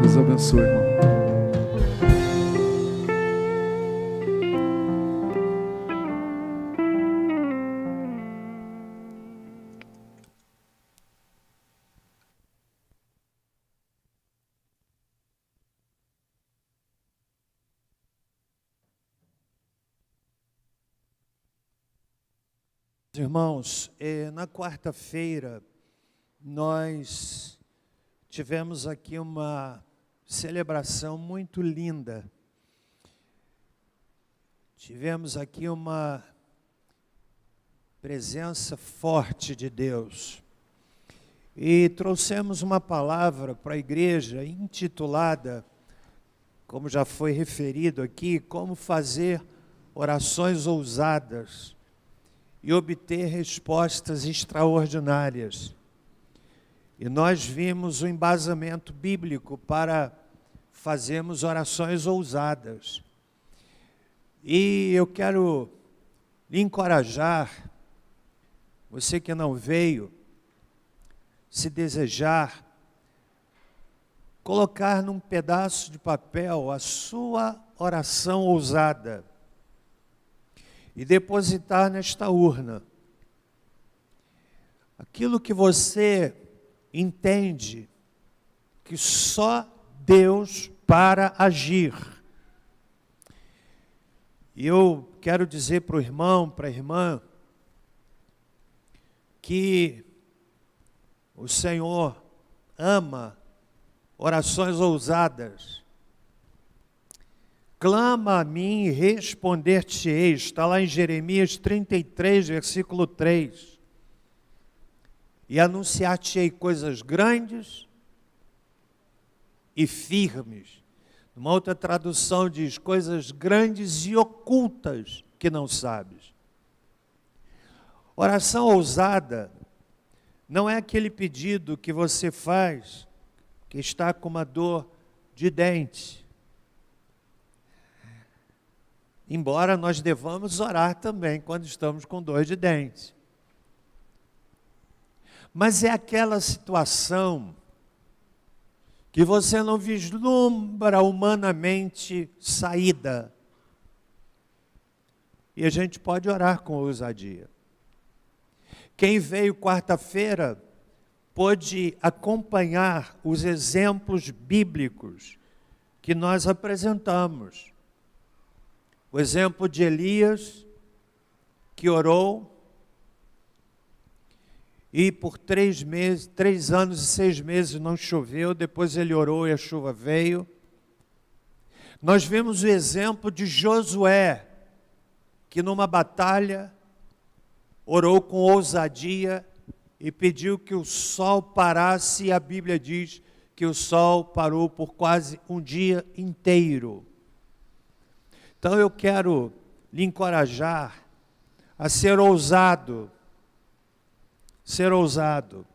Deus abençoe, irmão. Irmãos, na quarta-feira nós tivemos aqui uma celebração muito linda. Tivemos aqui uma presença forte de Deus. E trouxemos uma palavra para a igreja intitulada, como já foi referido aqui, como fazer orações ousadas e obter respostas extraordinárias. E nós vimos o embasamento bíblico para fazermos orações ousadas. E eu quero lhe encorajar, você que não veio, se desejar, colocar num pedaço de papel a sua oração ousada e depositar nesta urna aquilo que você entende que só Deus para agir. E eu quero dizer para o irmão, para a irmã, que o Senhor ama orações ousadas. Clama a mim e responder-te-ei. Está lá em Jeremias 33, versículo 3. E anunciar-te-ei coisas grandes e firmes. Uma outra tradução diz, coisas grandes e ocultas que não sabes. Oração ousada não é aquele pedido que você faz, que está com uma dor de dente. Embora nós devamos orar também quando estamos com dor de dente. Mas é aquela situação que você não vislumbra humanamente saída. E a gente pode orar com ousadia. Quem veio quarta-feira pôde acompanhar os exemplos bíblicos que nós apresentamos. O exemplo de Elias, que orou, e por 3 anos e 6 meses não choveu, depois ele orou e a chuva veio. Nós vimos o exemplo de Josué, que numa batalha orou com ousadia e pediu que o sol parasse, e a Bíblia diz que o sol parou por quase um dia inteiro. Então eu quero lhe encorajar a ser ousado. Ser ousado.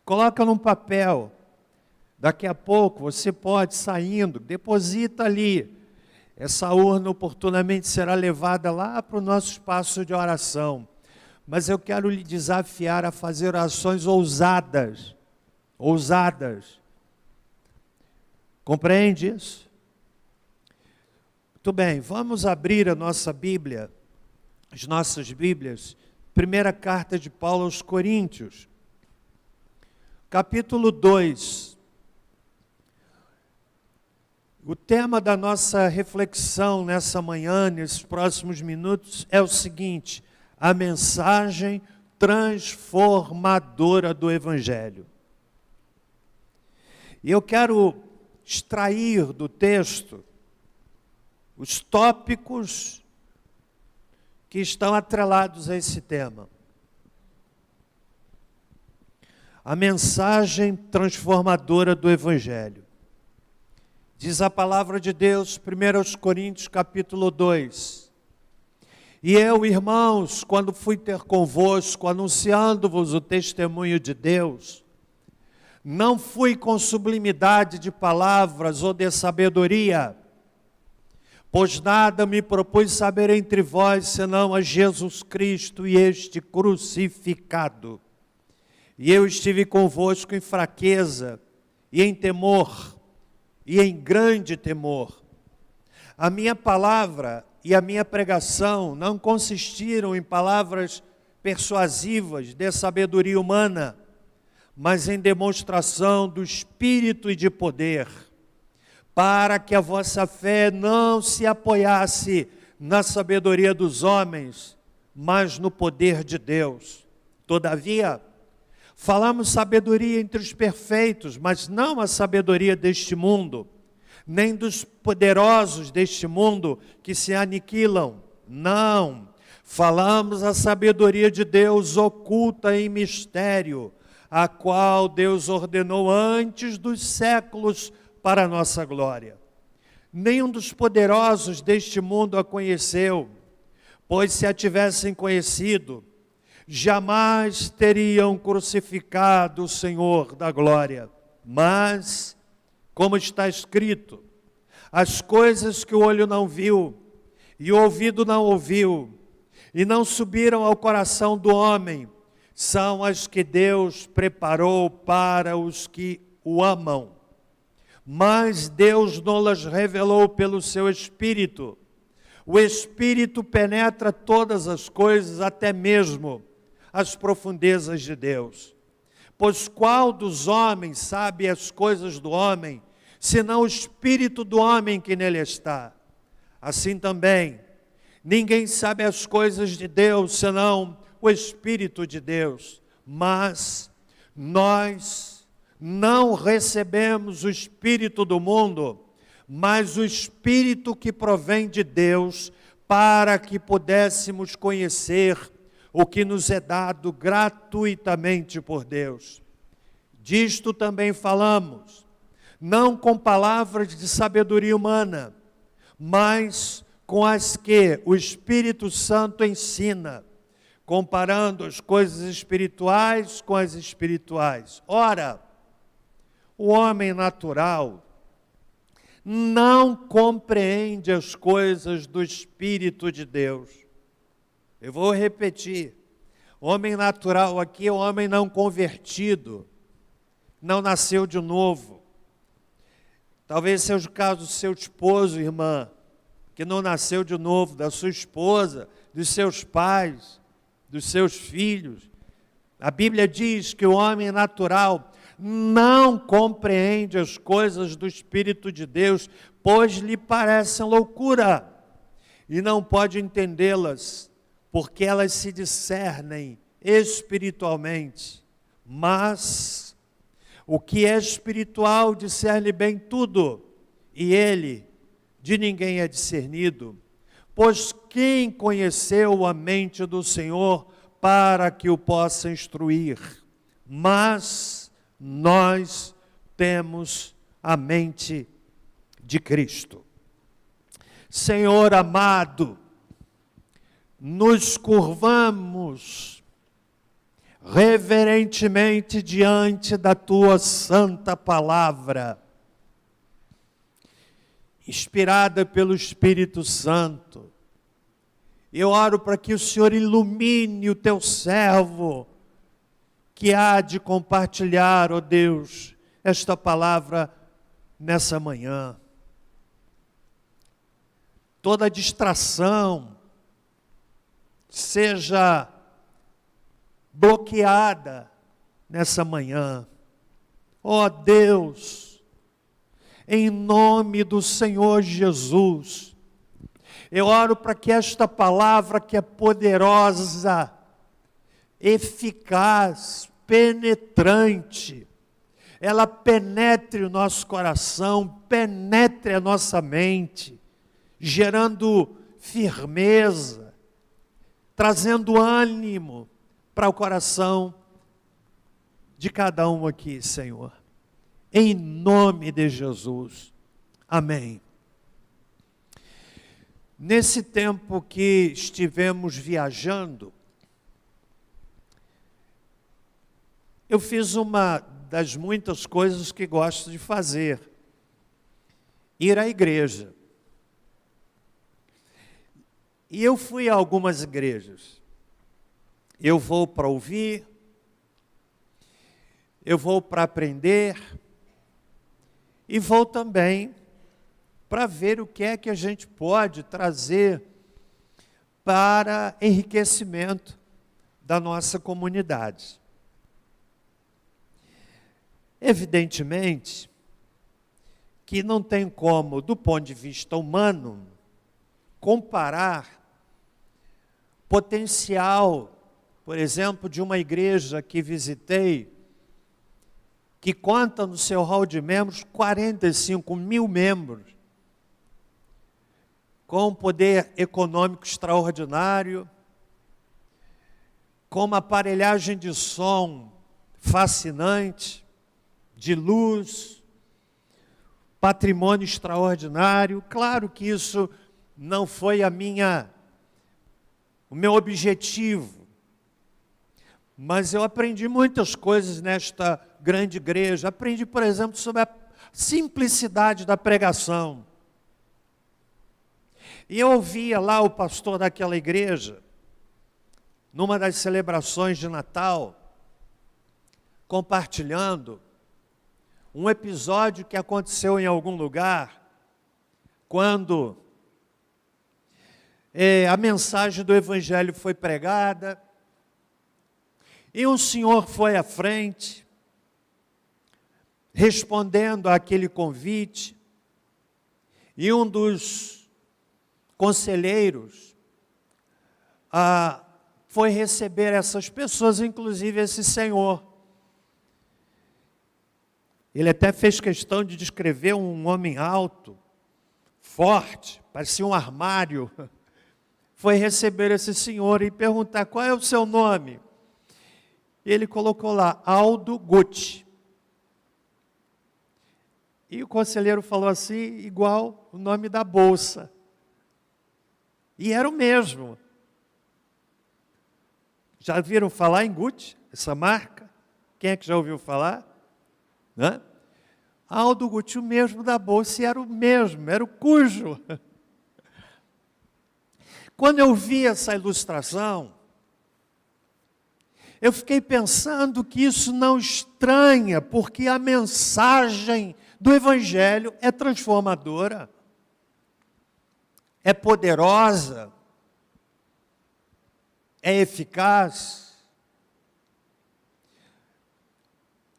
Coloca num papel. Daqui a pouco você pode, saindo, deposita ali. Essa urna oportunamente será levada lá para o nosso espaço de oração. Mas eu quero lhe desafiar a fazer orações ousadas. Ousadas. Compreende isso? Muito bem, vamos abrir a nossa Bíblia, as nossas Bíblias, primeira carta de Paulo aos Coríntios, capítulo 2. O tema da nossa reflexão nessa manhã, nesses próximos minutos, é o seguinte: a mensagem transformadora do Evangelho. E eu quero extrair do texto os tópicos que estão atrelados a esse tema. A mensagem transformadora do Evangelho. Diz a palavra de Deus, 1 Coríntios capítulo 2. E eu, irmãos, quando fui ter convosco, anunciando-vos o testemunho de Deus, não fui com sublimidade de palavras ou de sabedoria, pois nada me propus saber entre vós, senão a Jesus Cristo e este crucificado. E eu estive convosco em fraqueza e em temor e em grande temor. A minha palavra e a minha pregação não consistiram em palavras persuasivas de sabedoria humana, mas em demonstração do Espírito e de poder, para que a vossa fé não se apoiasse na sabedoria dos homens, mas no poder de Deus. Todavia, falamos sabedoria entre os perfeitos, mas não a sabedoria deste mundo, nem dos poderosos deste mundo que se aniquilam. Não, falamos a sabedoria de Deus oculta em mistério, a qual Deus ordenou antes dos séculos para a nossa glória. Nenhum dos poderosos deste mundo a conheceu, pois se a tivessem conhecido, jamais teriam crucificado o Senhor da glória. Mas, como está escrito, as coisas que o olho não viu, e o ouvido não ouviu, e não subiram ao coração do homem, são as que Deus preparou para os que o amam. Mas Deus nos revelou pelo seu Espírito. O Espírito penetra todas as coisas, até mesmo as profundezas de Deus. Pois qual dos homens sabe as coisas do homem, senão o Espírito do homem que nele está? Assim também, ninguém sabe as coisas de Deus, senão o Espírito de Deus. Mas nós não recebemos o Espírito do mundo, mas o Espírito que provém de Deus, para que pudéssemos conhecer o que nos é dado gratuitamente por Deus. Disto também falamos, não com palavras de sabedoria humana, mas com as que o Espírito Santo ensina, comparando as coisas espirituais com as espirituais. Ora, o homem natural não compreende as coisas do Espírito de Deus. Eu vou repetir. Homem natural aqui é o homem não convertido, não nasceu de novo. Talvez seja o caso do seu esposo, irmã, que não nasceu de novo, da sua esposa, dos seus pais, dos seus filhos. A Bíblia diz que o homem natural não compreende as coisas do Espírito de Deus, pois lhe parecem loucura, e não pode entendê-las, porque elas se discernem espiritualmente. Mas o que é espiritual discerne bem tudo, e ele de ninguém é discernido. Pois quem conheceu a mente do Senhor para que o possa instruir? Mas nós temos a mente de Cristo. Senhor amado, nos curvamos reverentemente diante da Tua santa palavra, inspirada pelo Espírito Santo. Eu oro para que o Senhor ilumine o Teu servo, que há de compartilhar, ó Deus, esta palavra nessa manhã. Toda distração seja bloqueada nessa manhã. Ó Deus, em nome do Senhor Jesus, eu oro para que esta palavra que é poderosa, eficaz, penetrante, ela penetre o nosso coração, penetre a nossa mente, gerando firmeza, trazendo ânimo para o coração de cada um aqui, Senhor. Em nome de Jesus. Amém. Nesse tempo que estivemos viajando, eu fiz uma das muitas coisas que gosto de fazer, ir à igreja. E eu fui a algumas igrejas. Eu vou para ouvir, eu vou para aprender, E vou também para ver o que é que a gente pode trazer para enriquecimento da nossa comunidade. Evidentemente que não tem como, do ponto de vista humano, comparar potencial, por exemplo, de uma igreja que visitei, que conta no seu hall de membros 45 mil membros, com um poder econômico extraordinário, com uma aparelhagem de som fascinante, de luz, patrimônio extraordinário. Claro que isso não foi o meu objetivo, mas eu aprendi muitas coisas nesta grande igreja. Aprendi, por exemplo, sobre a simplicidade da pregação. E eu ouvia lá o pastor daquela igreja, numa das celebrações de Natal, compartilhando um episódio que aconteceu em algum lugar, quando a mensagem do Evangelho foi pregada, e um senhor foi à frente, respondendo àquele convite, e um dos conselheiros foi receber essas pessoas, inclusive esse senhor. Ele até fez questão de descrever um homem alto, forte, parecia um armário. Foi receber esse senhor e perguntar: qual é o seu nome? Ele colocou lá, Aldo Gucci. E o conselheiro falou assim, igual o nome da bolsa. E era o mesmo. Já viram falar em Gucci, essa marca? Quem é que já ouviu falar? Né? Aldo Gucci, o mesmo da bolsa, e era o mesmo, era o cujo. Quando eu vi essa ilustração, eu fiquei pensando que isso não estranha, porque a mensagem do Evangelho é transformadora, é poderosa, é eficaz.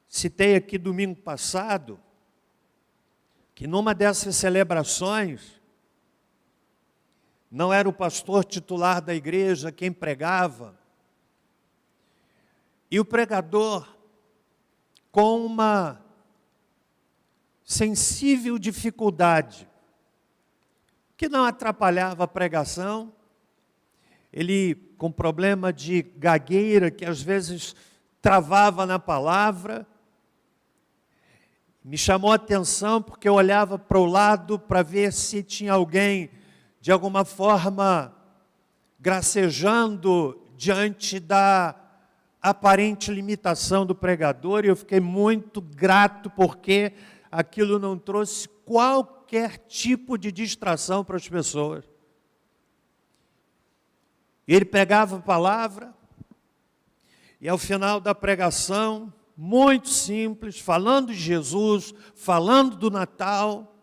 Citei aqui domingo passado, que numa dessas celebrações, não era o pastor titular da igreja quem pregava, e o pregador, com uma sensível dificuldade, que não atrapalhava a pregação, ele com problema de gagueira, que às vezes travava na palavra, me chamou a atenção porque eu olhava para o lado para ver se tinha alguém, de alguma forma, gracejando diante da aparente limitação do pregador, e eu fiquei muito grato porque aquilo não trouxe qualquer tipo de distração para as pessoas. Ele pegava a palavra, e ao final da pregação, muito simples, falando de Jesus, falando do Natal,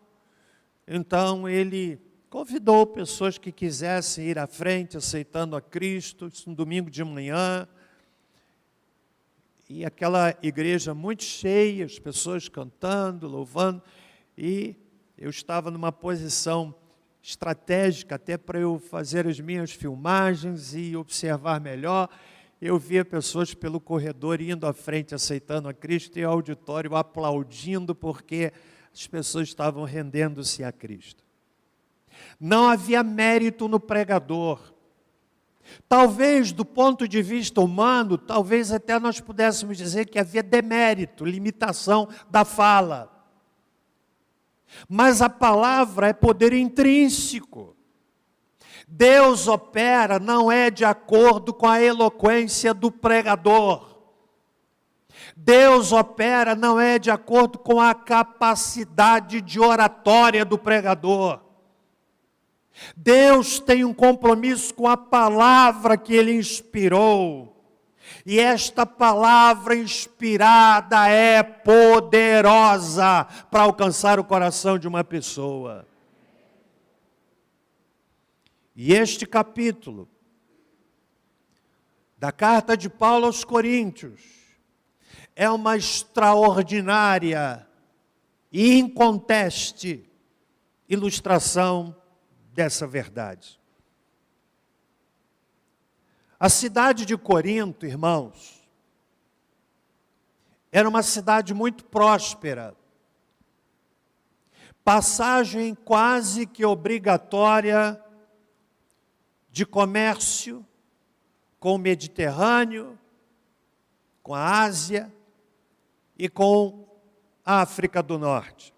então ele convidou pessoas que quisessem ir à frente, aceitando a Cristo, isso no domingo de manhã, e aquela igreja muito cheia, as pessoas cantando, louvando, e eu estava numa posição estratégica até para eu fazer as minhas filmagens e observar melhor. Eu via pessoas pelo corredor indo à frente, aceitando a Cristo, e o auditório aplaudindo porque as pessoas estavam rendendo-se a Cristo. Não havia mérito no pregador. Talvez, do ponto de vista humano, talvez até nós pudéssemos dizer que havia demérito, limitação da fala. Mas a palavra é poder intrínseco. Deus opera não é de acordo com a eloquência do pregador. Deus opera não é de acordo com a capacidade de oratória do pregador. Deus tem um compromisso com a palavra que Ele inspirou. E esta palavra inspirada é poderosa para alcançar o coração de uma pessoa. E este capítulo da carta de Paulo aos Coríntios é uma extraordinária e inconteste ilustração dessa verdade. A cidade de Corinto, irmãos, era uma cidade muito próspera, passagem quase que obrigatória de comércio com o Mediterrâneo, com a Ásia e com a África do Norte.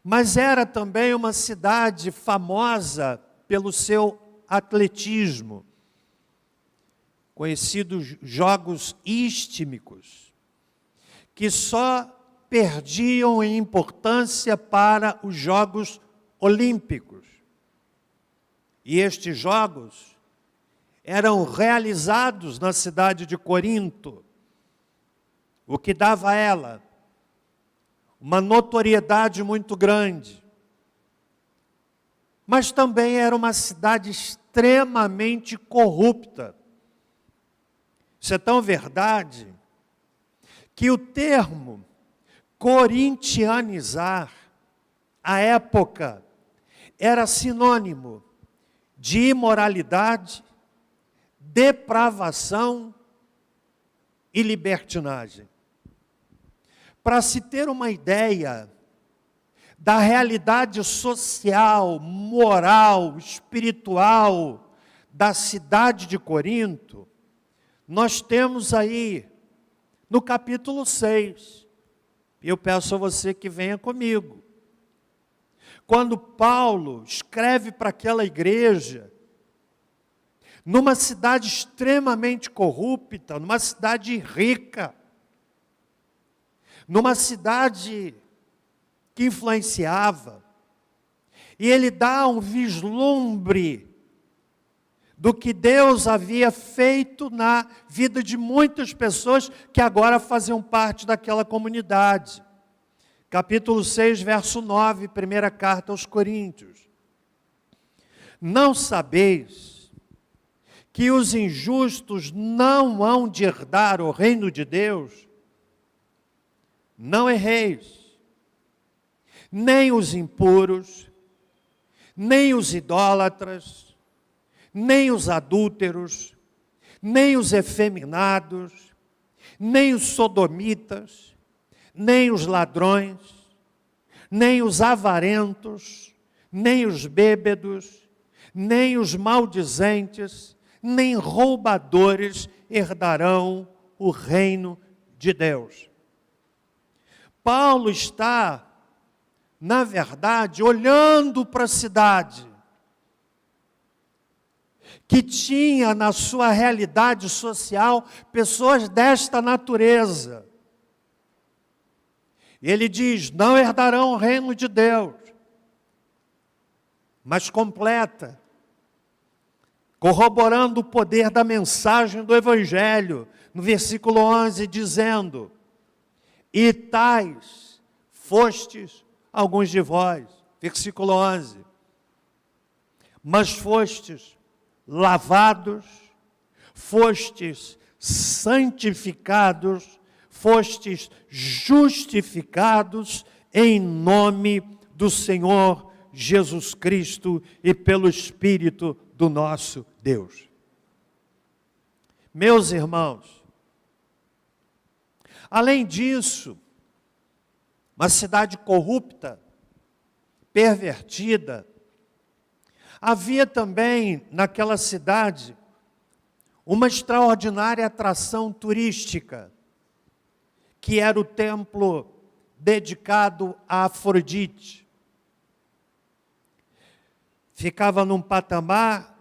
Mas era também uma cidade famosa pelo seu atletismo, conhecidos jogos istmicos, que só perdiam em importância para os Jogos Olímpicos. E estes jogos eram realizados na cidade de Corinto, o que dava a ela uma notoriedade muito grande. Mas também era uma cidade extremamente corrupta. Isso é tão verdade que o termo corintianizar, à época, era sinônimo de imoralidade, depravação e libertinagem. Para se ter uma ideia da realidade social, moral, espiritual da cidade de Corinto, nós temos aí no capítulo 6. Eu peço a você que venha comigo. Quando Paulo escreve para aquela igreja, numa cidade extremamente corrupta, numa cidade rica, numa cidade que influenciava, e ele dá um vislumbre do que Deus havia feito na vida de muitas pessoas que agora faziam parte daquela comunidade. Capítulo 6, verso 9, primeira carta aos Coríntios. Não sabeis que os injustos não hão de herdar o reino de Deus? Não erreis. Nem os impuros, nem os idólatras, nem os adúlteros, nem os efeminados, nem os sodomitas, nem os ladrões, nem os avarentos, nem os bêbados, nem os maldizentes, nem roubadores herdarão o reino de Deus. Paulo está, na verdade, olhando para a cidade, que tinha na sua realidade social pessoas desta natureza. E ele diz, não herdarão o reino de Deus, mas completa, corroborando o poder da mensagem do Evangelho, no versículo 11, dizendo, e tais fostes alguns de vós, versículo 11, mas fostes lavados, fostes santificados, fostes justificados em nome do Senhor Jesus Cristo e pelo Espírito do nosso Deus. Meus irmãos, além disso, uma cidade corrupta, pervertida, havia também naquela cidade uma extraordinária atração turística, que era o templo dedicado a Afrodite. Ficava num patamar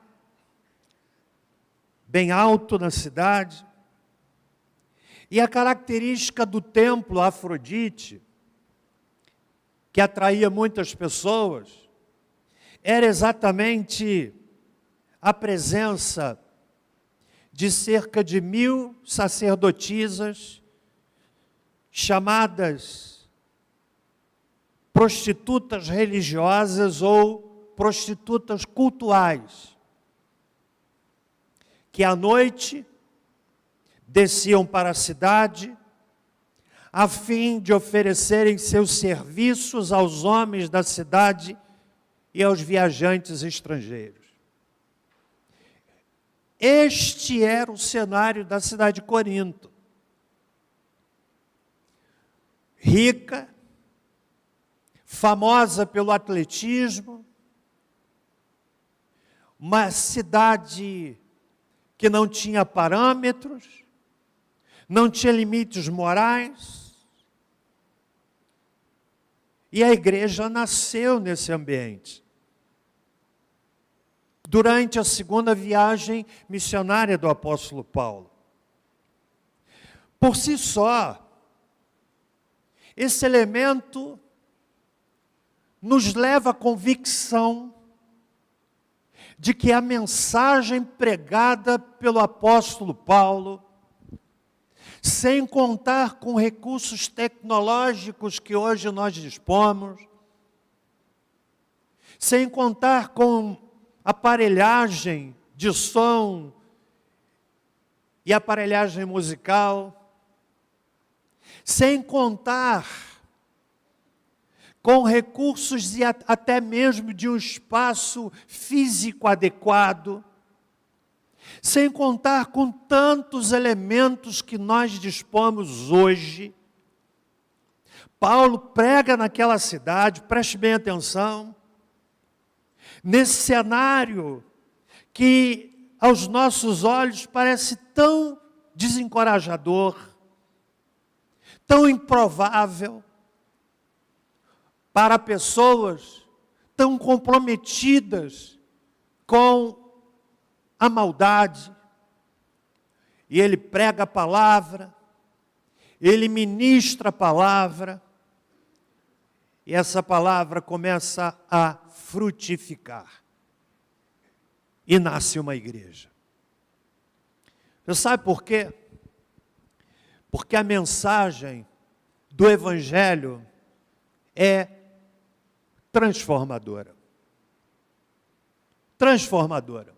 bem alto na cidade, e a característica do templo Afrodite, que atraía muitas pessoas, era exatamente a presença de cerca de 1.000 sacerdotisas, chamadas prostitutas religiosas ou prostitutas cultuais, que à noite desciam para a cidade, a fim de oferecerem seus serviços aos homens da cidade e aos viajantes estrangeiros. Este era o cenário da cidade de Corinto. Rica, famosa pelo atletismo, uma cidade que não tinha parâmetros, não tinha limites morais. E a igreja nasceu nesse ambiente. Durante a segunda viagem missionária do apóstolo Paulo. Por si só, esse elemento nos leva à convicção de que a mensagem pregada pelo apóstolo Paulo, sem contar com recursos tecnológicos que hoje nós dispomos, sem contar com aparelhagem de som e aparelhagem musical, sem contar com recursos e até mesmo de um espaço físico adequado, sem contar com tantos elementos que nós dispomos hoje. Paulo prega naquela cidade, preste bem atenção, nesse cenário que aos nossos olhos parece tão desencorajador, tão improvável, para pessoas tão comprometidas com a maldade. E ele prega a palavra, ele ministra a palavra, e essa palavra começa a frutificar. E nasce uma igreja. Você sabe por quê? Porque a mensagem do Evangelho é transformadora. Transformadora.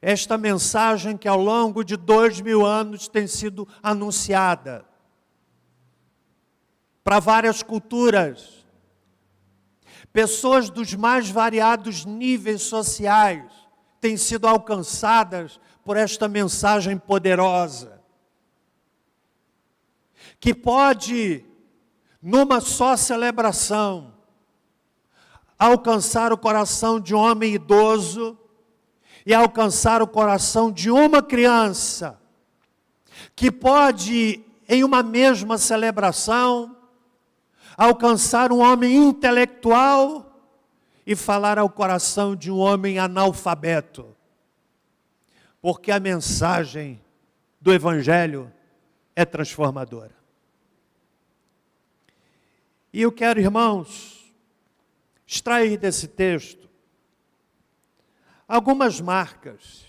Esta mensagem que ao longo de 2000 anos tem sido anunciada para várias culturas, pessoas dos mais variados níveis sociais têm sido alcançadas por esta mensagem poderosa, que pode, numa só celebração, alcançar o coração de um homem idoso e alcançar o coração de uma criança, que pode, em uma mesma celebração, alcançar um homem intelectual e falar ao coração de um homem analfabeto. Porque a mensagem do Evangelho é transformadora. E eu quero, irmãos, extrair desse texto algumas marcas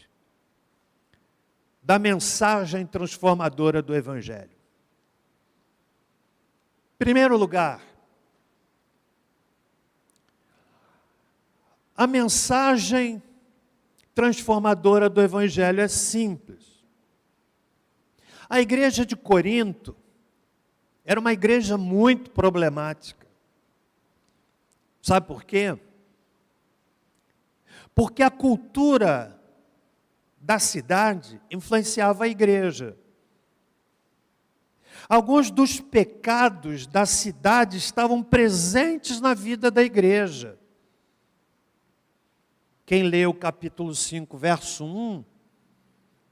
da mensagem transformadora do Evangelho. Em primeiro lugar, a mensagem transformadora do Evangelho é simples. A igreja de Corinto era uma igreja muito problemática. Sabe por quê? Porque a cultura da cidade influenciava a igreja. Alguns dos pecados da cidade estavam presentes na vida da igreja. Quem lê o capítulo 5, verso 1,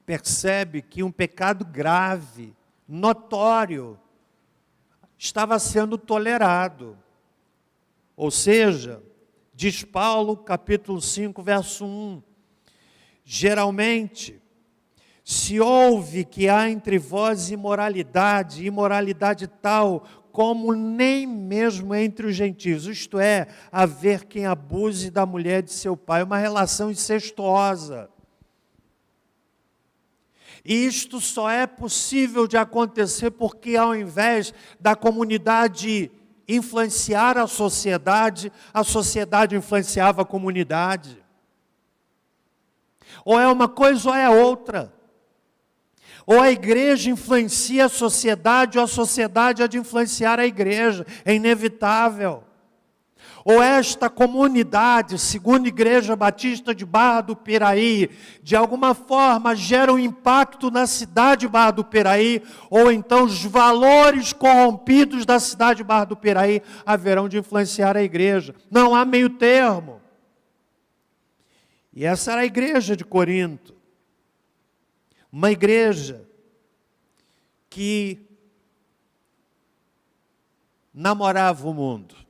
percebe que um pecado grave, notório, estava sendo tolerado. Ou seja, diz Paulo, capítulo 5, verso 1, geralmente, se ouve que há entre vós imoralidade, imoralidade tal como nem mesmo entre os gentios, isto é, haver quem abuse da mulher de seu pai, uma relação incestuosa. E isto só é possível de acontecer porque, ao invés da comunidade influenciar a sociedade influenciava a comunidade. Ou é uma coisa ou é outra. Ou a igreja influencia a sociedade, ou a sociedade há de influenciar a igreja. É inevitável. Ou esta comunidade, segundo a Igreja Batista de Barra do Piraí, de alguma forma gera um impacto na cidade de Barra do Piraí, ou então os valores corrompidos da cidade de Barra do Piraí haverão de influenciar a igreja. Não há meio termo. E essa era a igreja de Corinto. Uma igreja que namorava o mundo.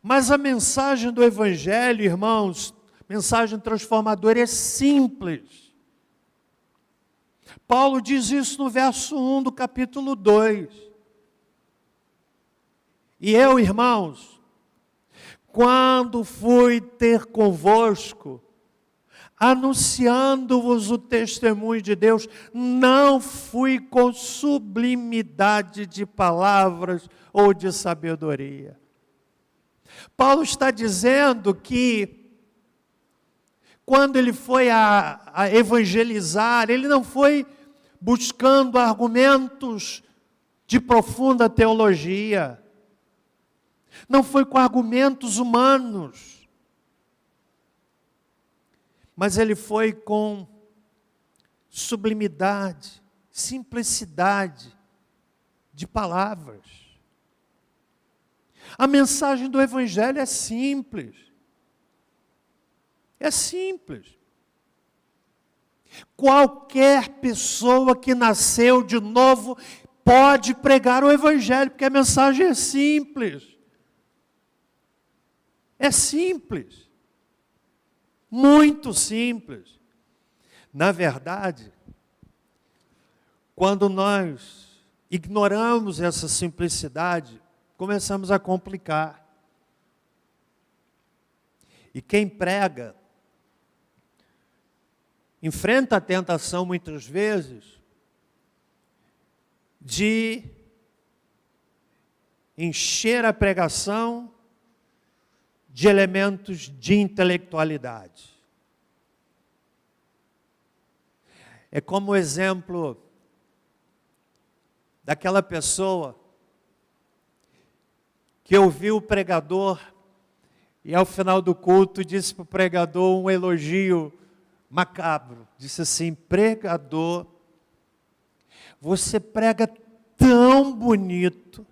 Mas a mensagem do Evangelho, irmãos, mensagem transformadora, é simples. Paulo diz isso no verso 1 do capítulo 2. E eu, irmãos, quando fui ter convosco, anunciando-vos o testemunho de Deus, não fui com sublimidade de palavras ou de sabedoria. Paulo está dizendo que, quando ele foi a evangelizar, ele não foi buscando argumentos de profunda teologia, não foi com argumentos humanos, mas ele foi com sublimidade, simplicidade de palavras. A mensagem do Evangelho é simples. É simples. Qualquer pessoa que nasceu de novo pode pregar o Evangelho, porque a mensagem é simples. É simples. Muito simples. Na verdade, quando nós ignoramos essa simplicidade, começamos a complicar. E quem prega enfrenta a tentação muitas vezes de encher a pregação de elementos de intelectualidade. É como o exemplo daquela pessoa que ouviu o pregador e ao final do culto disse para o pregador um elogio macabro. Disse assim: pregador, você prega tão bonito.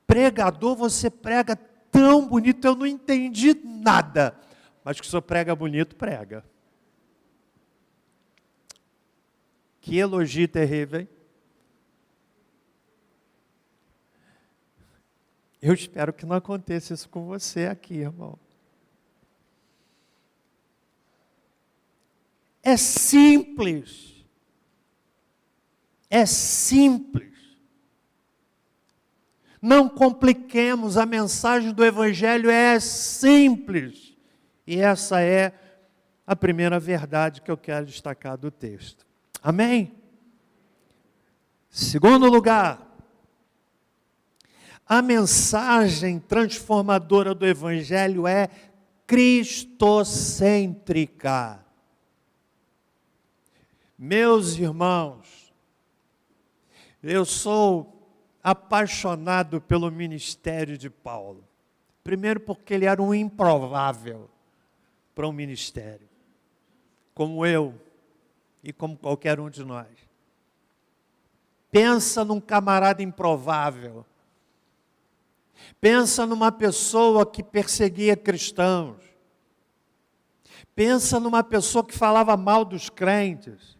Pregador, você prega tão bonito, eu não entendi nada. Mas que o senhor prega bonito, prega. Que elogio terrível, hein? Eu espero que não aconteça isso com você aqui, irmão. É simples. É simples. Não compliquemos, a mensagem do Evangelho é simples. E essa é a primeira verdade que eu quero destacar do texto. Amém? Segundo lugar, a mensagem transformadora do Evangelho é cristocêntrica. Meus irmãos, eu sou apaixonado pelo ministério de Paulo. Primeiro porque ele era um improvável para um ministério, como eu e como qualquer um de nós. Pensa num camarada improvável. Pensa numa pessoa que perseguia cristãos. Pensa numa pessoa que falava mal dos crentes.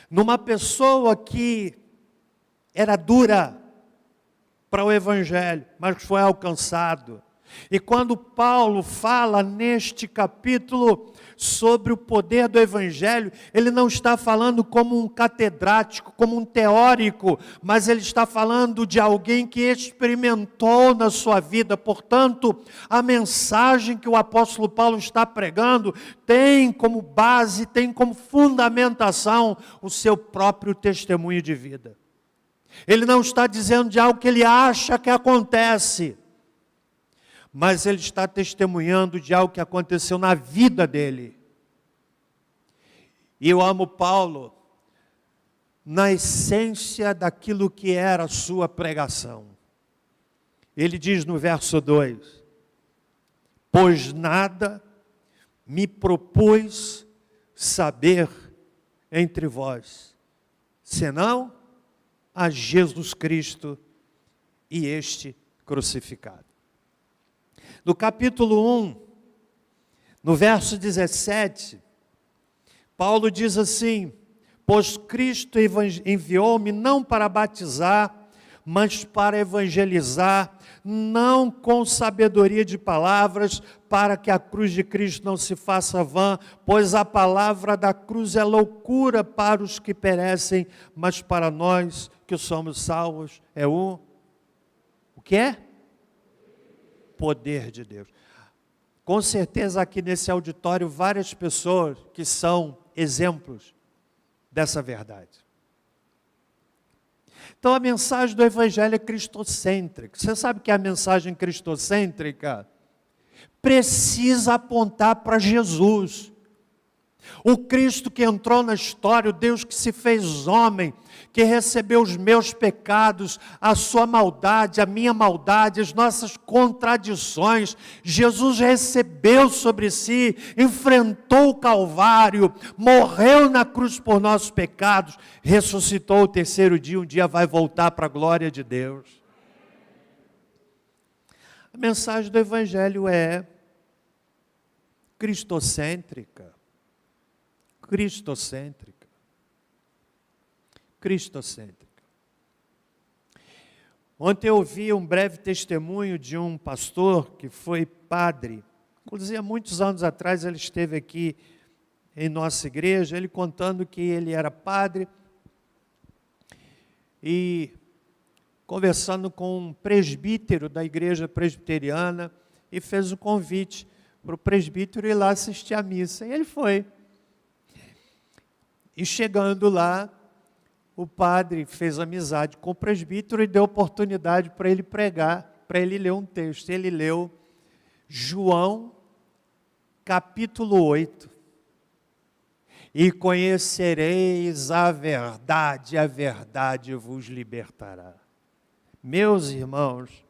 Numa pessoa que era dura para o Evangelho, mas foi alcançado. E quando Paulo fala neste capítulo sobre o poder do Evangelho, ele não está falando como um catedrático, como um teórico, mas ele está falando de alguém que experimentou na sua vida. Portanto, a mensagem que o apóstolo Paulo está pregando tem como base, tem como fundamentação o seu próprio testemunho de vida. Ele não está dizendo de algo que ele acha que acontece, mas ele está testemunhando de algo que aconteceu na vida dele. E eu amo Paulo na essência daquilo que era a sua pregação. Ele diz no verso 2: pois nada me propus saber entre vós, senão a Jesus Cristo e este crucificado. No capítulo 1, no verso 17, Paulo diz assim: pois Cristo enviou-me não para batizar, mas para evangelizar, não com sabedoria de palavras, para que a cruz de Cristo não se faça vã, pois a palavra da cruz é loucura para os que perecem, mas para nós que somos salvos é o que é? Poder de Deus. Com certeza aqui nesse auditório várias pessoas que são exemplos dessa verdade. Então a mensagem do Evangelho é cristocêntrica. Você sabe que a mensagem cristocêntrica precisa apontar para Jesus. O Cristo que entrou na história, o Deus que se fez homem, que recebeu os meus pecados, a sua maldade, a minha maldade, as nossas contradições. Jesus recebeu sobre si, enfrentou o Calvário, morreu na cruz por nossos pecados, ressuscitou o terceiro dia, um dia vai voltar para a glória de Deus. A mensagem do Evangelho é cristocêntrica. Cristocêntrica. Cristocêntrica. Ontem eu ouvi um breve testemunho de um pastor que foi padre. Inclusive, há muitos anos atrás ele esteve aqui em nossa igreja, ele contando que ele era padre e conversando com um presbítero da igreja presbiteriana e fez o convite para o presbítero ir lá assistir à missa. E ele foi. E chegando lá, o padre fez amizade com o presbítero e deu oportunidade para ele pregar, para ele ler um texto. Ele leu João, capítulo 8. E conhecereis a verdade vos libertará. Meus irmãos,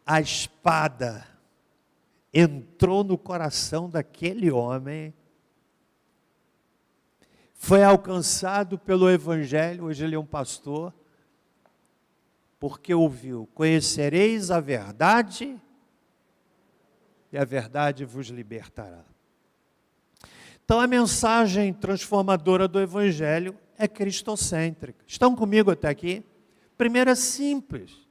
a espada entrou no coração daquele homem, foi alcançado pelo Evangelho, hoje ele é um pastor, porque ouviu: conhecereis a verdade, e a verdade vos libertará. Então a mensagem transformadora do Evangelho é cristocêntrica. Estão comigo até aqui? Primeiro é simples.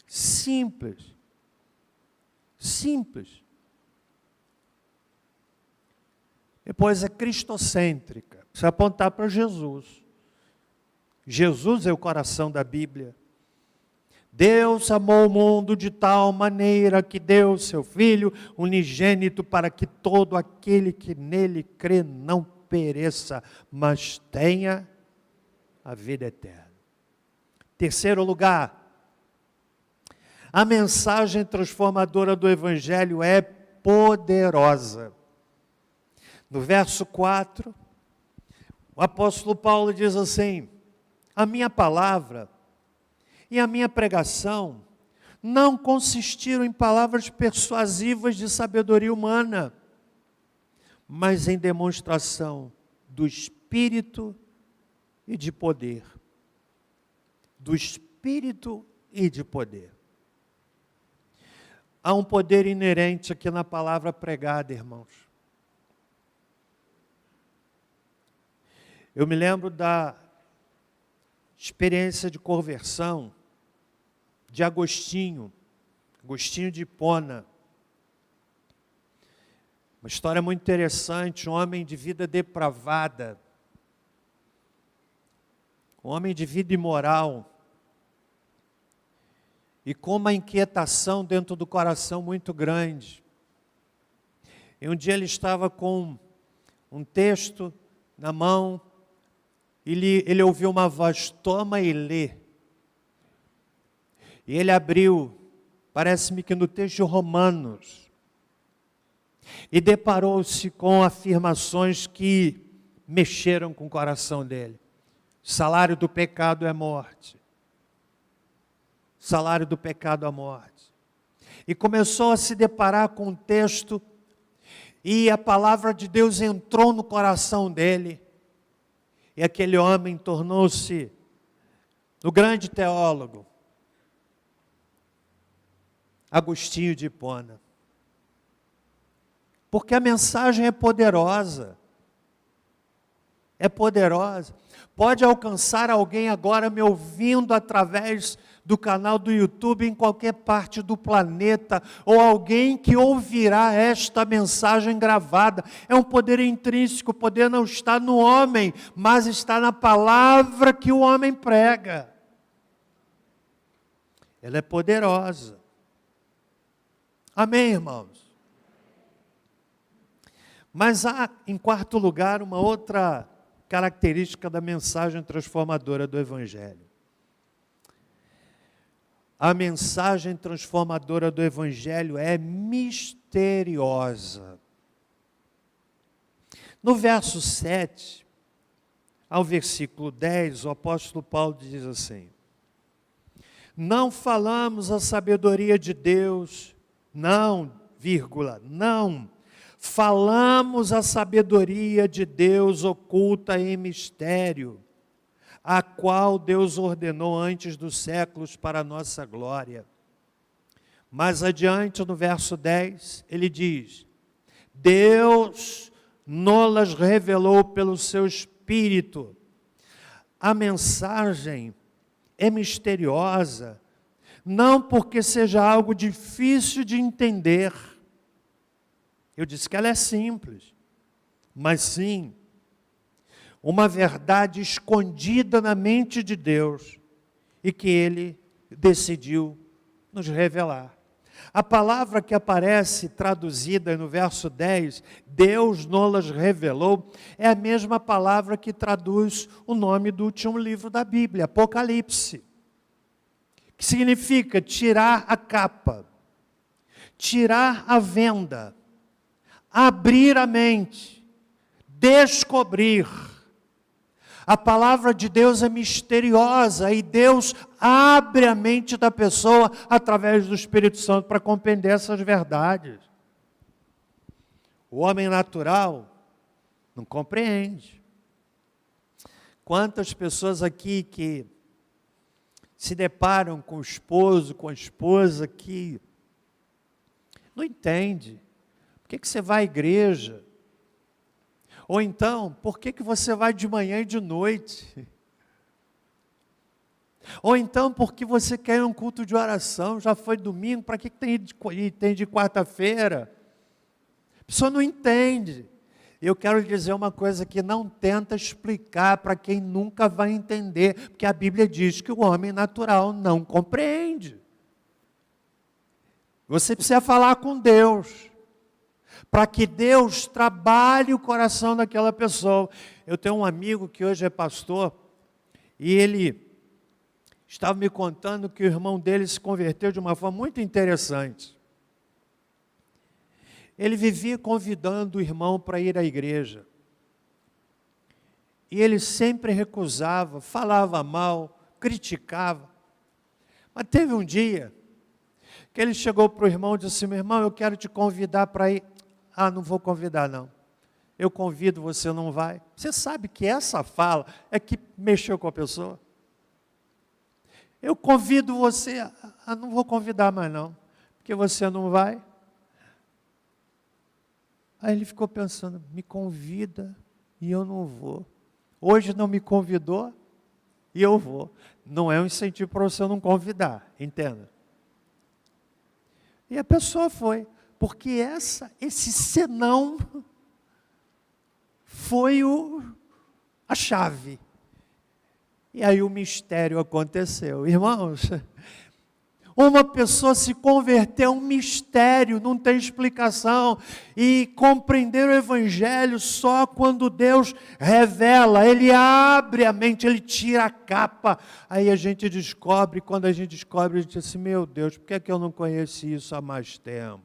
Simples. Simples. Depois é cristocêntrica. Precisa apontar para Jesus. Jesus é o coração da Bíblia. Deus amou o mundo de tal maneira que deu seu Filho unigênito para que todo aquele que nele crê não pereça, mas tenha a vida eterna. Terceiro lugar, a mensagem transformadora do Evangelho é poderosa. No verso 4, o apóstolo Paulo diz assim: a minha palavra e a minha pregação não consistiram em palavras persuasivas de sabedoria humana, mas em demonstração do Espírito e de poder. Do Espírito e de poder. Há um poder inerente aqui na palavra pregada, irmãos. Eu me lembro da experiência de conversão de Agostinho. Agostinho de Hipona. Uma história muito interessante, um homem de vida depravada, um homem de vida imoral, e com uma inquietação dentro do coração muito grande. E um dia ele estava com um texto na mão, ele ouviu uma voz: toma e lê. E ele abriu, parece-me que no texto de Romanos, e deparou-se com afirmações que mexeram com o coração dele. O salário do pecado é morte. O salário do pecado é morte. E começou a se deparar com um texto, e a palavra de Deus entrou no coração dele, e aquele homem tornou-se o grande teólogo, Agostinho de Hipona. Porque a mensagem é poderosa. É poderosa. Pode alcançar alguém agora me ouvindo através do canal do YouTube em qualquer parte do planeta, ou alguém que ouvirá esta mensagem gravada. É um poder intrínseco, o poder não está no homem, mas está na palavra que o homem prega. Ela é poderosa. Amém, irmãos? Mas há, em quarto lugar, uma outra característica da mensagem transformadora do Evangelho. A mensagem transformadora do Evangelho é misteriosa. No verso 7 ao versículo 10, o apóstolo Paulo diz assim: não falamos a sabedoria de Deus, não, falamos a sabedoria de Deus oculta em mistério, a qual Deus ordenou antes dos séculos para a nossa glória. Mais adiante, no verso 10, ele diz: Deus nos revelou pelo seu Espírito. A mensagem é misteriosa, não porque seja algo difícil de entender. Eu disse que ela é simples, mas sim uma verdade escondida na mente de Deus e que Ele decidiu nos revelar. A palavra que aparece traduzida no verso 10, Deus nos revelou, é a mesma palavra que traduz o nome do último livro da Bíblia, Apocalipse, que significa tirar a capa, tirar a venda, abrir a mente, descobrir. A palavra de Deus é misteriosa e Deus abre a mente da pessoa através do Espírito Santo para compreender essas verdades. O homem natural não compreende. Quantas pessoas aqui que se deparam com o esposo, com a esposa que não entende. Por que você vai à igreja? Ou então, por que você vai de manhã e de noite? Ou então, porque você quer um culto de oração, já foi domingo, para que tem de quarta-feira? A pessoa não entende. Eu quero lhe dizer uma coisa que não tenta explicar para quem nunca vai entender, porque a Bíblia diz que o homem natural não compreende. Você precisa falar com Deus, para que Deus trabalhe o coração daquela pessoa. Eu tenho um amigo que hoje é pastor, e ele estava me contando que o irmão dele se converteu de uma forma muito interessante. Ele vivia convidando o irmão para ir à igreja. E ele sempre recusava, falava mal, criticava. Mas teve um dia que ele chegou para o irmão e disse assim: meu irmão, eu quero te convidar para ir. Ah, não vou convidar não. Eu convido, você não vai. Você sabe que essa fala é que mexeu com a pessoa. Eu convido você, não vou convidar mais não, porque você não vai. Aí ele ficou pensando, me convida e eu não vou. Hoje não me convidou e eu vou. Não é um incentivo para você não convidar, entenda. E a pessoa foi, porque esse senão foi a chave. E aí o mistério aconteceu. Irmãos, uma pessoa se converteu, um mistério, não tem explicação. E compreender o Evangelho só quando Deus revela, Ele abre a mente, Ele tira a capa. Aí a gente descobre, quando a gente descobre, a gente diz assim, meu Deus, por que é que eu não conheci isso há mais tempo?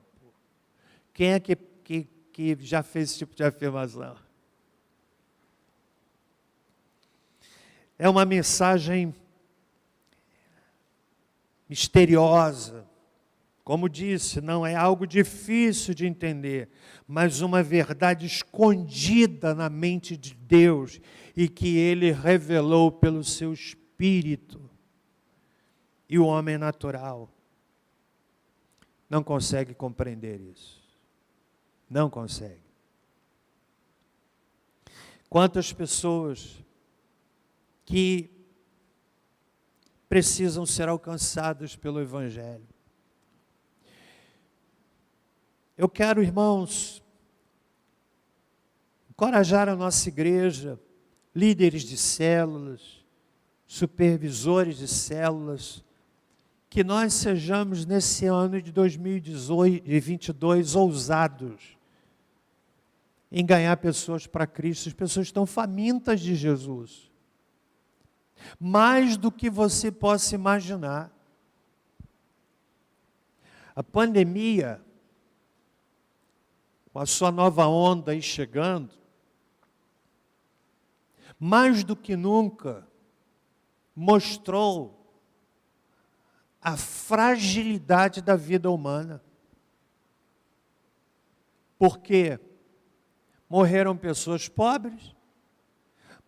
Quem é que já fez esse tipo de afirmação? É uma mensagem misteriosa. Como disse, não é algo difícil de entender, mas uma verdade escondida na mente de Deus e que Ele revelou pelo seu Espírito. E o homem natural não consegue compreender isso. Não consegue. Quantas pessoas que precisam ser alcançados pelo Evangelho. Eu quero, irmãos, encorajar a nossa igreja, líderes de células, supervisores de células, que nós sejamos nesse ano de 2022 ousados em ganhar pessoas para Cristo. As pessoas estão famintas de Jesus. Mais do que você possa imaginar. A pandemia, com a sua nova onda aí chegando, mais do que nunca, mostrou a fragilidade da vida humana. Porque morreram pessoas pobres,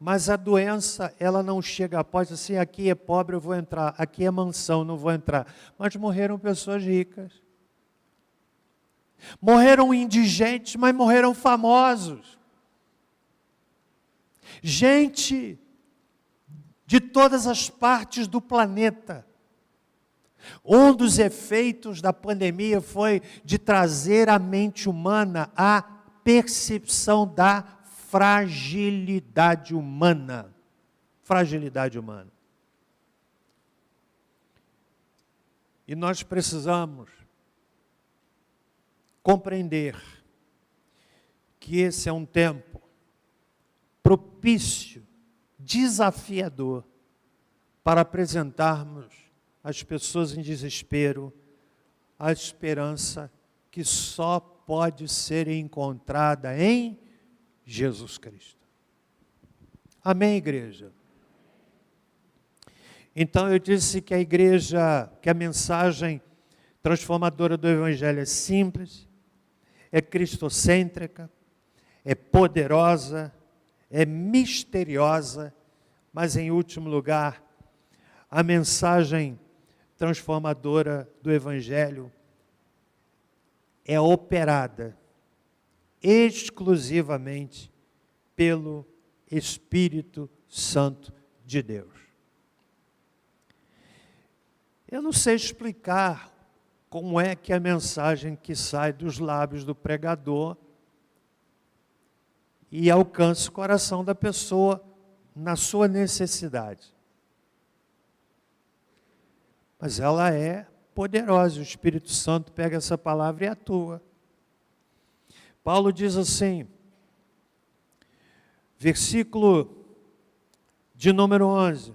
mas a doença, ela não chega após assim, aqui é pobre, eu vou entrar, aqui é mansão, não vou entrar. Mas morreram pessoas ricas. Morreram indigentes, mas morreram famosos. Gente de todas as partes do planeta. Um dos efeitos da pandemia foi de trazer à mente humana a percepção da fragilidade humana. Fragilidade humana. E nós precisamos compreender que esse é um tempo propício, desafiador, para apresentarmos às pessoas em desespero a esperança que só pode ser encontrada em Jesus Cristo. Amém, igreja? Então eu disse que a mensagem transformadora do Evangelho é simples, é cristocêntrica, é poderosa, é misteriosa, mas em último lugar, a mensagem transformadora do Evangelho é operada exclusivamente pelo Espírito Santo de Deus. Eu não sei explicar como é que a mensagem que sai dos lábios do pregador e alcança o coração da pessoa na sua necessidade. Mas ela é poderosa, o Espírito Santo pega essa palavra e atua. Paulo diz assim, versículo de número 11,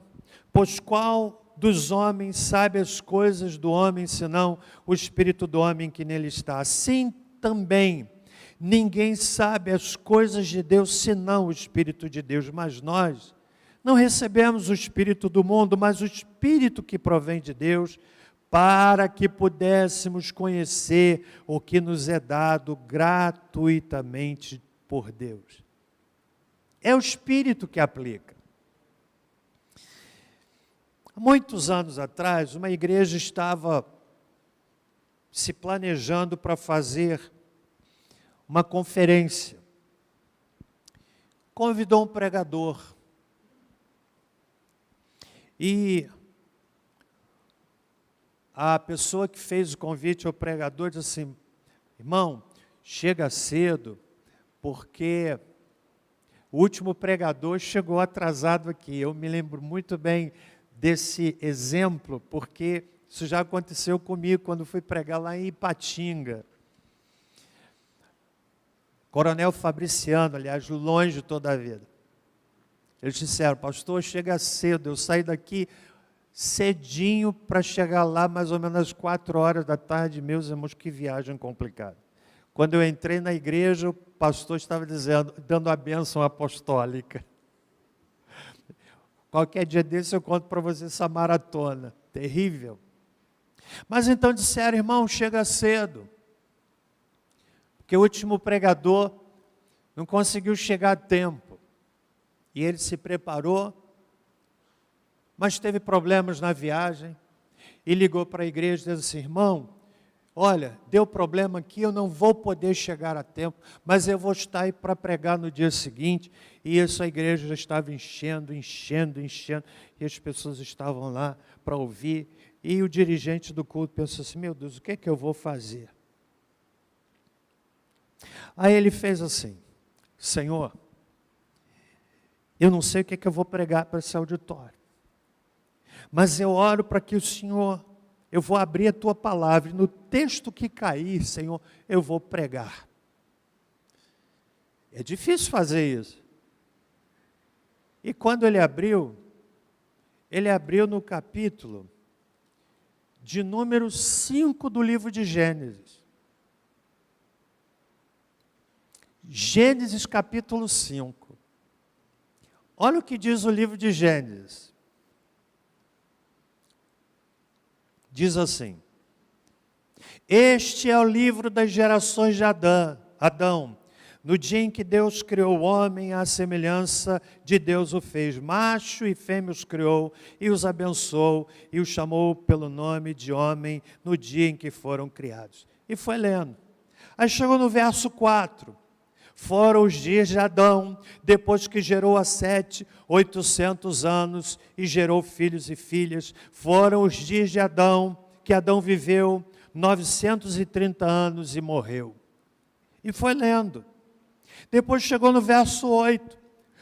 pois qual dos homens sabe as coisas do homem, senão o Espírito do homem que nele está? Assim também, ninguém sabe as coisas de Deus, senão o Espírito de Deus, mas nós não recebemos o Espírito do mundo, mas o Espírito que provém de Deus, para que pudéssemos conhecer o que nos é dado gratuitamente por Deus. É o Espírito que aplica. Há muitos anos atrás, uma igreja estava se planejando para fazer uma conferência. Convidou um pregador. E a pessoa que fez o convite ao pregador disse assim: irmão, chega cedo, porque o último pregador chegou atrasado aqui. Eu me lembro muito bem desse exemplo, porque isso já aconteceu comigo quando fui pregar lá em Ipatinga. Coronel Fabriciano, aliás, longe toda a vida. Eles disseram: pastor, chega cedo. Eu saí daqui cedinho para chegar lá mais ou menos às 4 horas da tarde. Meus irmãos, que viagem complicada. Quando eu entrei na igreja, o pastor estava dando a bênção apostólica. Qualquer dia desse eu conto para você essa maratona. Terrível. Mas então disseram: irmão, chega cedo. Porque o último pregador não conseguiu chegar a tempo. E ele se preparou, mas teve problemas na viagem. E ligou para a igreja e disse assim: irmão, olha, deu problema aqui, eu não vou poder chegar a tempo, mas eu vou estar aí para pregar no dia seguinte. E essa igreja já estava enchendo, e as pessoas estavam lá para ouvir. E o dirigente do culto pensou assim: meu Deus, o que é que eu vou fazer? Aí ele fez assim: Senhor, eu não sei o que é que eu vou pregar para esse auditório, mas eu oro para que o Senhor, eu vou abrir a tua palavra, e no texto que cair, Senhor, eu vou pregar. É difícil fazer isso. E quando ele abriu no capítulo de número 5 do livro de Gênesis. Gênesis capítulo 5. Olha o que diz o livro de Gênesis. Diz assim: este é o livro das gerações de Adão. No dia em que Deus criou o homem, à semelhança de Deus o fez. Macho e fêmea os criou, e os abençoou, e os chamou pelo nome de homem, no dia em que foram criados. E foi lendo. Aí chegou no verso 4. Foram os dias de Adão, depois que gerou a Sete, 800 anos, e gerou filhos e filhas. Foram os dias de Adão, que Adão viveu 930 anos e morreu. E foi lendo. Depois chegou no verso 8.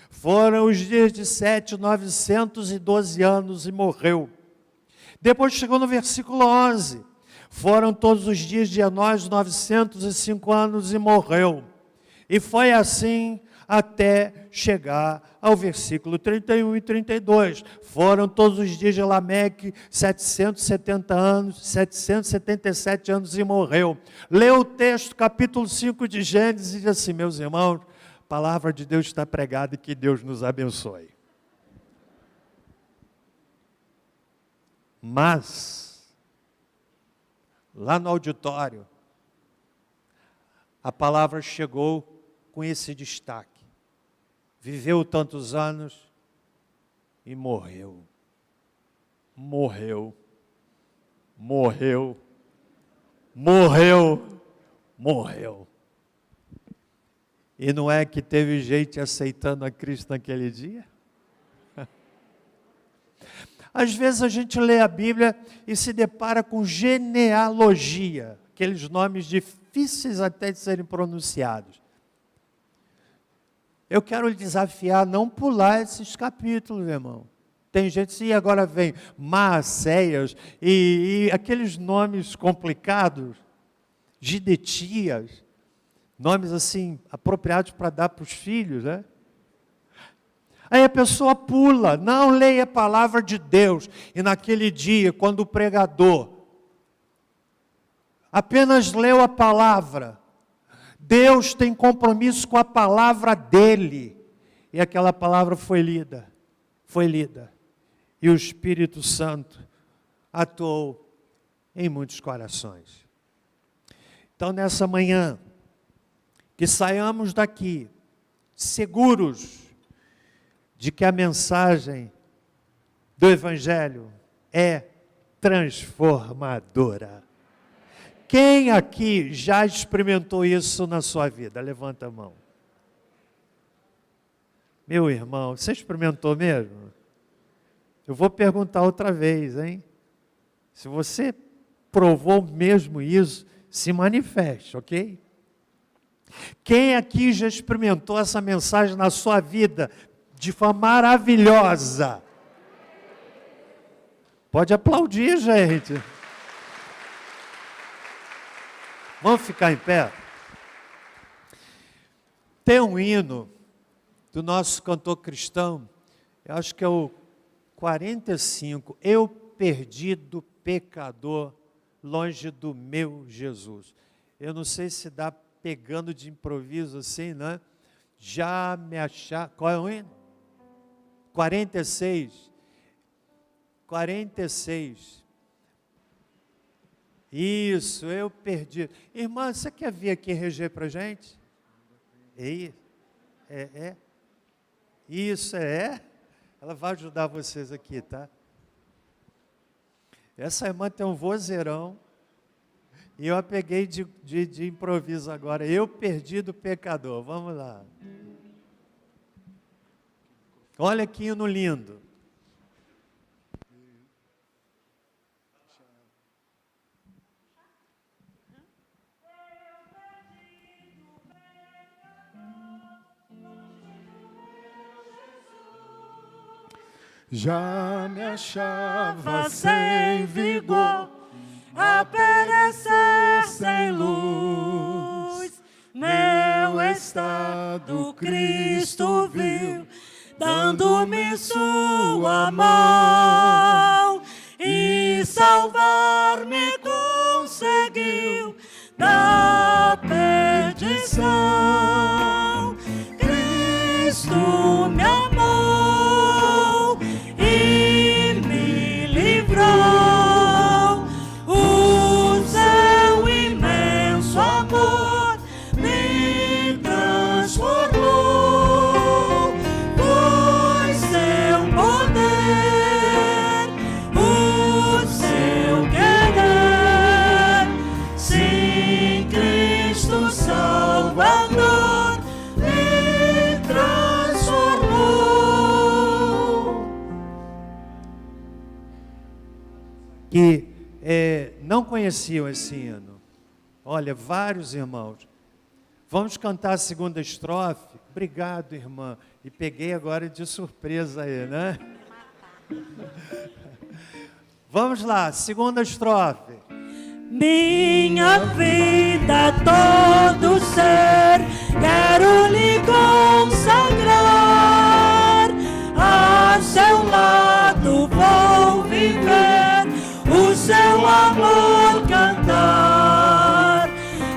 Foram os dias de Sete, 912 anos e morreu. Depois chegou no versículo 11. Foram todos os dias de Enós, 905 anos e morreu. E foi assim até chegar ao versículo 31 e 32. Foram todos os dias de Lameque, 777 anos e morreu. Leu o texto, capítulo 5 de Gênesis, e diz assim: meus irmãos, a palavra de Deus está pregada e que Deus nos abençoe. Mas, lá no auditório, a palavra chegou com esse destaque: viveu tantos anos e morreu. Morreu. Morreu. Morreu. Morreu. E não é que teve gente aceitando a Cristo naquele dia? Às vezes a gente lê a Bíblia e se depara com genealogia, aqueles nomes difíceis até de serem pronunciados. Eu quero lhe desafiar a não pular esses capítulos, irmão. Tem gente assim, agora vem Maacéias e aqueles nomes complicados, Gidetias, nomes assim apropriados para dar para os filhos, né? Aí a pessoa pula, não leia a palavra de Deus. E naquele dia, quando o pregador apenas leu a palavra, Deus tem compromisso com a palavra dele. E aquela palavra foi lida. E o Espírito Santo atuou em muitos corações. Então, nessa manhã, que saiamos daqui seguros de que a mensagem do Evangelho é transformadora. Quem aqui já experimentou isso na sua vida? Levanta a mão. Meu irmão, você experimentou mesmo? Eu vou perguntar outra vez, hein? Se você provou mesmo isso, se manifeste, ok? Quem aqui já experimentou essa mensagem na sua vida de forma maravilhosa? Pode aplaudir, gente. Vamos ficar em pé? Tem um hino do nosso cantor cristão, eu acho que é o 45, Eu perdido pecador, longe do meu Jesus. Eu não sei se dá pegando de improviso assim, né? Já me achar, qual é o hino? 46. 46. Isso, eu perdi. Irmã, você quer vir aqui reger para a gente? Isso, ela vai ajudar vocês aqui, tá? Essa irmã tem um vozeirão, e eu a peguei de improviso agora. Eu perdi do pecador, vamos lá. Olha que hino lindo. Já me achava sem vigor, a perecer sem luz. Meu estado Cristo viu, dando-me sua mão, e salvar-me conseguiu da perdição. Cristo me amou e me livrou. O seu imenso amor me transformou. Foi seu poder, o seu querer. Sim, Cristo Salvador me transformou. Que não conheciam esse hino. Olha, vários irmãos. Vamos cantar a segunda estrofe? Obrigado, irmã. E peguei agora de surpresa aí, né? Vamos lá, segunda estrofe. Minha vida, todo ser, quero lhe consagrar. A seu lado vou viver, o seu amor cantar.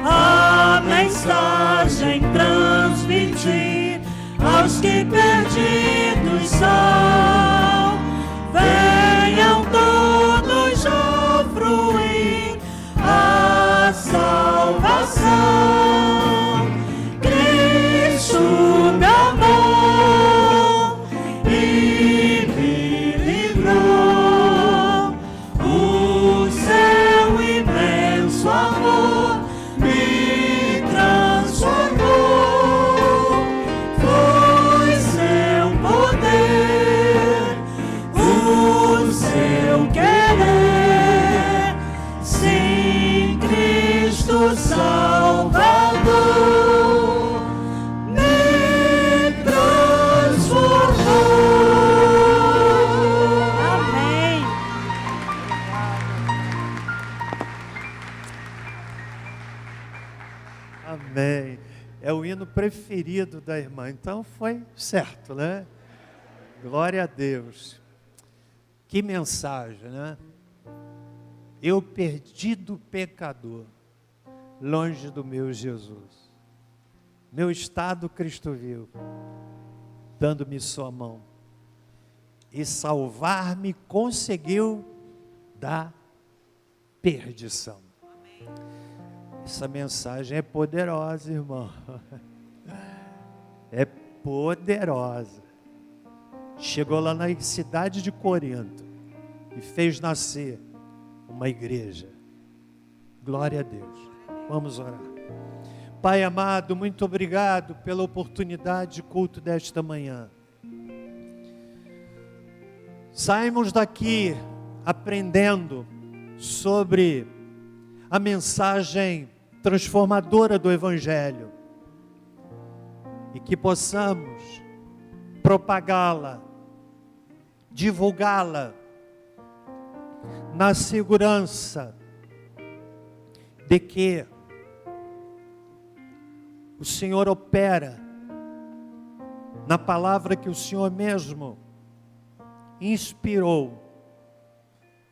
A mensagem transmitir aos que perdidos são. Venham todos usufruir a salvação. Cristo me amou e me livrou. O seu imenso amor me transformou. Foi seu poder, o seu querer. Sim, Cristo Salvador me transformou. Amém. Amém. É o hino preferido da irmã. Então foi certo, né? Glória a Deus. Que mensagem, né? Eu perdido pecador, longe do meu Jesus. Meu estado Cristo viu, dando-me sua mão. E salvar-me conseguiu da perdição. Essa mensagem é poderosa, irmão. É poderosa. Chegou lá na cidade de Corinto e fez nascer uma igreja. Glória a Deus. Vamos orar. Pai amado, muito obrigado pela oportunidade de culto desta manhã. Saímos daqui aprendendo sobre a mensagem transformadora do Evangelho e que possamos propagá-la, divulgá-la na segurança de que o Senhor opera na palavra que o Senhor mesmo inspirou,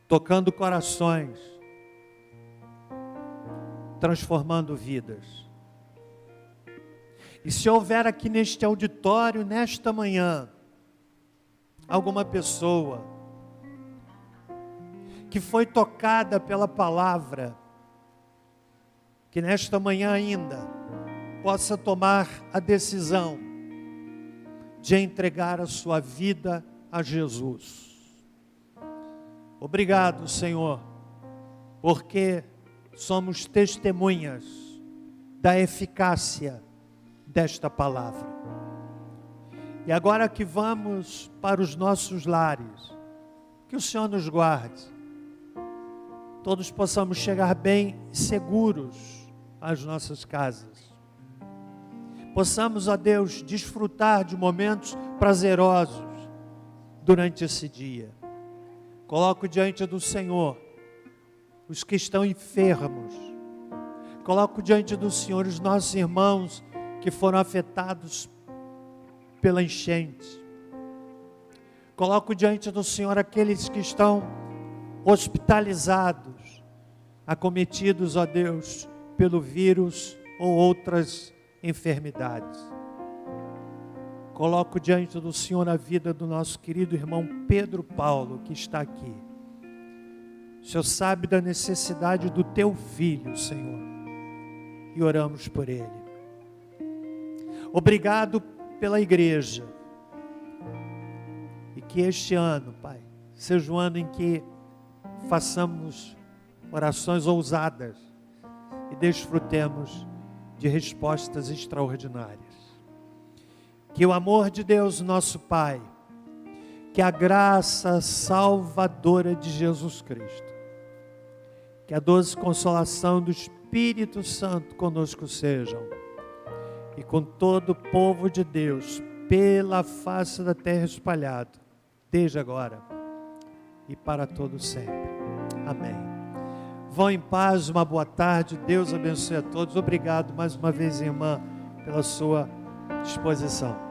tocando corações, transformando vidas. E se houver aqui neste auditório, nesta manhã, alguma pessoa que foi tocada pela palavra, que nesta manhã ainda possa tomar a decisão de entregar a sua vida a Jesus. Obrigado, Senhor, porque somos testemunhas da eficácia desta palavra. E agora que vamos para os nossos lares, que o Senhor nos guarde, todos possamos chegar bem seguros às nossas casas. Possamos, ó Deus, desfrutar de momentos prazerosos durante esse dia. Coloco diante do Senhor os que estão enfermos. Coloco diante do Senhor os nossos irmãos que foram afetados pela enchente. Coloco diante do Senhor aqueles que estão hospitalizados, acometidos, ó Deus, pelo vírus ou outras enfermidades. Coloco diante do Senhor a vida do nosso querido irmão Pedro Paulo, que está aqui. O Senhor sabe da necessidade do teu filho, Senhor, e oramos por ele. Obrigado pela igreja, e que este ano, Pai, seja um ano em que façamos orações ousadas e desfrutemos de respostas extraordinárias. Que o amor de Deus, nosso Pai, que a graça salvadora de Jesus Cristo, que a doce consolação do Espírito Santo conosco sejam, e com todo o povo de Deus, pela face da terra espalhado, desde agora e para todo sempre. Amém. Vão em paz, uma boa tarde, Deus abençoe a todos. Obrigado mais uma vez, irmã, pela sua disposição.